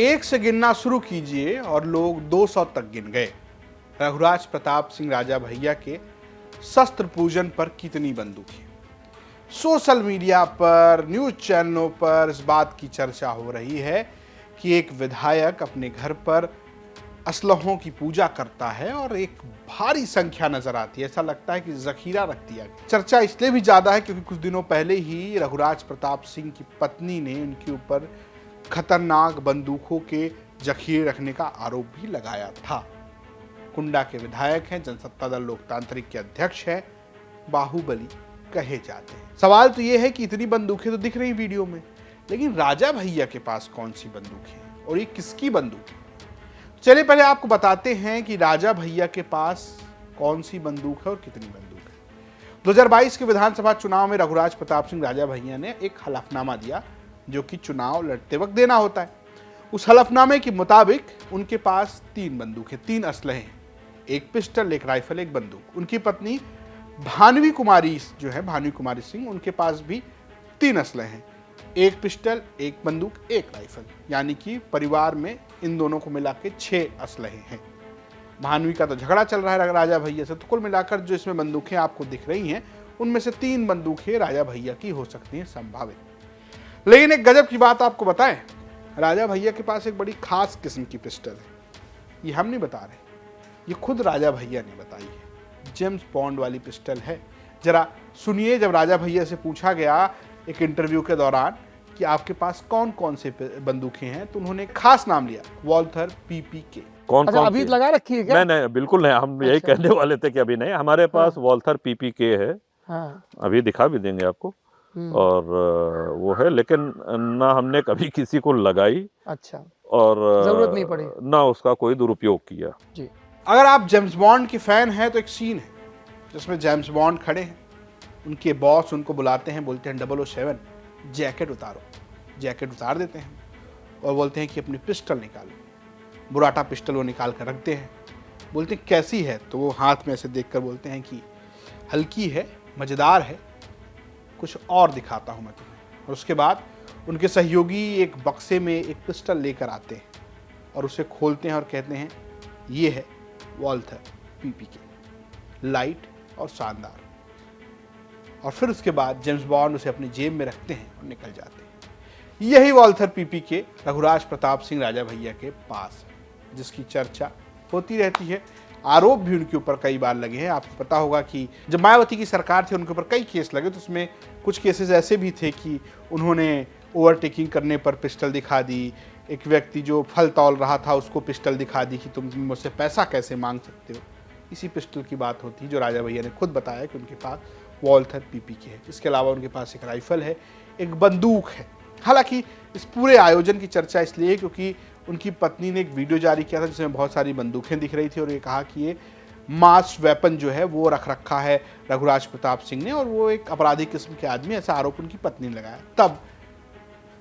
1 से गिनना शुरू कीजिए और लोग 200 तक गिन गए। रघुराज प्रताप सिंह राजा भैया के शस्त्र पूजन पर कितनी बंदूकें? सोशल मीडिया पर, न्यूज चैनलों पर इस बात की चर्चा हो रही है कि एक विधायक अपने घर पर असलहों की पूजा करता है और एक भारी संख्या नजर आती है। ऐसा लगता है कि जखीरा रख दिया गया। चर्चा इसलिए भी ज्यादा है क्योंकि कुछ दिनों पहले ही रघुराज प्रताप सिंह की पत्नी ने उनके ऊपर खतरनाक बंदूकों के जखीरे रखने का आरोप भी लगाया था। कुंडा के विधायक हैं, जनसत्ता दल लोकतांत्रिक के अध्यक्ष हैं, बाहुबली कहे जाते हैं। सवाल तो यह है कि इतनी बंदूकें तो दिख रही वीडियो में, लेकिन राजा भैया के पास कौन सी बंदूकें हैं और ये किसकी बंदूक है? चलिए पहले आपको बताते हैं कि राजा भैया के पास कौन सी बंदूक है और कितनी बंदूक है। 2022 के विधानसभा चुनाव में रघुराज प्रताप सिंह राजा भैया ने एक हलफनामा दिया जो कि चुनाव लड़ते वक्त देना होता है। उस हलफनामे के मुताबिक उनके पास 3 बंदूक है, 3 असलहे हैं, एक पिस्टल, एक राइफल, एक बंदूक। उनकी पत्नी भानवी कुमारी जो है, भानवी कुमारी सिंह, उनके पास भी 3 असलहे हैं, एक पिस्टल, एक बंदूक, एक राइफल। यानी कि परिवार में इन दोनों को मिला के 6 असलहे हैं। भानवी का तो झगड़ा चल रहा है राजा भैया से, तो कुल मिलाकर जो इसमें बंदूकें आपको दिख रही हैं उनमें से 3 बंदूकें राजा भैया की हो सकती हैं संभावित। लेकिन एक गजब की बात आपको बताएं, राजा भैया के पास एक बड़ी खास किस्म की पिस्टल है। ये हम नहीं बता रहे, ये खुद राजा भैया ने बताई है। जेम्स बॉन्ड वाली पिस्टल है। जरा सुनिए, जब राजा भैया से पूछा गया एक इंटरव्यू के दौरान कि आपके पास कौन कौन से बंदूकें हैं, तो उन्होंने खास नाम लिया, वॉल्थर पीपीके। कौन अच्छा, कौन अभी लगा रखी है क्या? नहीं, बिल्कुल नहीं। हम यही कहने वाले थे कि अभी नहीं। हमारे पास वॉल्थर पीपीके है। हाँ। अभी दिखा भी देंगे आपको। और वो है, लेकिन ना हमने कभी किसी को लगाई। अच्छा। और जरूरत नहीं पड़ी ना उसका कोई दुरुपयोग किया जी। अगर आप जेम्स बॉन्ड के फैन हैं तो एक सीन है जिसमें जेम्स बॉन्ड खड़े हैं, उनके बॉस उनको बुलाते हैं, बोलते हैं 007 जैकेट उतारो। जैकेट उतार देते हैं और बोलते हैं कि अपनी पिस्टल निकालो। बुराटा पिस्टल वो निकाल कर रखते हैं, बोलते हैं कैसी है, तो वो हाथ में ऐसे देखकर बोलते हैं कि हल्की है, मज़ेदार है, कुछ और दिखाता हूँ मैं तुम्हें। और उसके बाद उनके सहयोगी एक बक्से में एक पिस्टल लेकर आते हैं और उसे खोलते हैं और कहते हैं ये है वॉल्थर पीपीके, लाइट और शानदार। और फिर उसके बाद जेम्स बॉन्ड उसे अपनी जेब में रखते हैं और निकल जाते हैं। यही वॉल्थर पीपीके रघुराज प्रताप सिंह राजा भैया के पास है, जिसकी चर्चा होती रहती है। आरोप भी उनके ऊपर कई बार लगे हैं। आपको पता होगा कि जब मायावती की सरकार थी उनके ऊपर कई केस लगे, तो उसमें कुछ केसेस ऐसे भी थे कि उन्होंने ओवरटेकिंग करने पर पिस्टल दिखा दी। एक व्यक्ति जो फल तौल रहा था उसको पिस्टल दिखा दी कि तुम मुझसे पैसा कैसे मांग सकते हो। इसी पिस्टल की बात होती है जो राजा भैया ने खुद बताया कि उनके पास वॉल्थर पीपीके है। इसके अलावा उनके पास एक राइफल है, एक बंदूक है। हालांकि इस पूरे आयोजन की चर्चा इसलिए क्योंकि उनकी पत्नी ने एक वीडियो जारी किया था जिसमें बहुत सारी बंदूकें दिख रही थी और ये कहा कि ये मास वेपन जो है वो रख रखा है रघुराज प्रताप सिंह ने और वो एक अपराधी किस्म के आदमी, ऐसा आरोप उनकी पत्नी ने लगाया। तब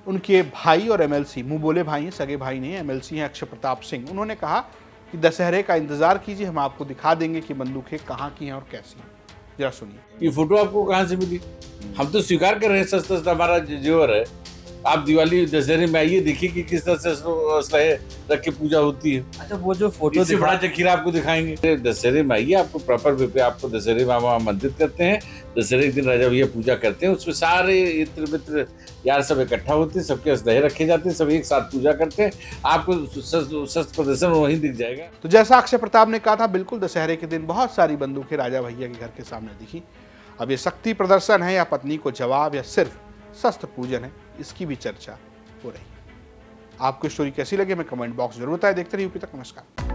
उनके भाई और एमएलसी, मुंह बोले भाई हैं, सगे भाई नहीं, एमएलसी हैं अक्षय प्रताप सिंह, उन्होंने कहा कि दशहरे का इंतजार कीजिए, हम आपको दिखा देंगे कि बंदूकें कहाँ की हैं और कैसी हैं। जरा सुनिए। ये फोटो आपको कहाँ से मिली? हम तो स्वीकार कर रहे हैं सस्ता हमारा जेवर है। आप दिवाली दशहरे में आइए, देखिए कि किस तरह से असलहे रख के पूजा होती है। अच्छा, वो जो फोटो इससे बड़ा जखीरा आपको दिखाएंगे। दशहरे में आइए, आपको प्रॉपर वे पे आपको दशहरे में आमंत्रित करते हैं। दशहरे के दिन राजा भैया पूजा करते हैं, उसमें सारे इत्र मित्र यार सब इकट्ठा होते हैं, सबके असलहे रखे जाते हैं, सब एक साथ पूजा करते हैं। आपको शस्त्र प्रदर्शन वहीं दिख जाएगा। तो जैसा अक्षय प्रताप ने कहा था, बिल्कुल दशहरे के दिन बहुत सारी बंदूकें राजा भैया के घर के सामने दिखी। अब ये शक्ति प्रदर्शन है या पत्नी को जवाब या सिर्फ शस्त्र पूजन है, इसकी भी चर्चा हो रही है। आपको स्टोरी कैसी लगी हमें कमेंट बॉक्स जरूर बताएं। देखते रहिए यूपी तक। नमस्कार।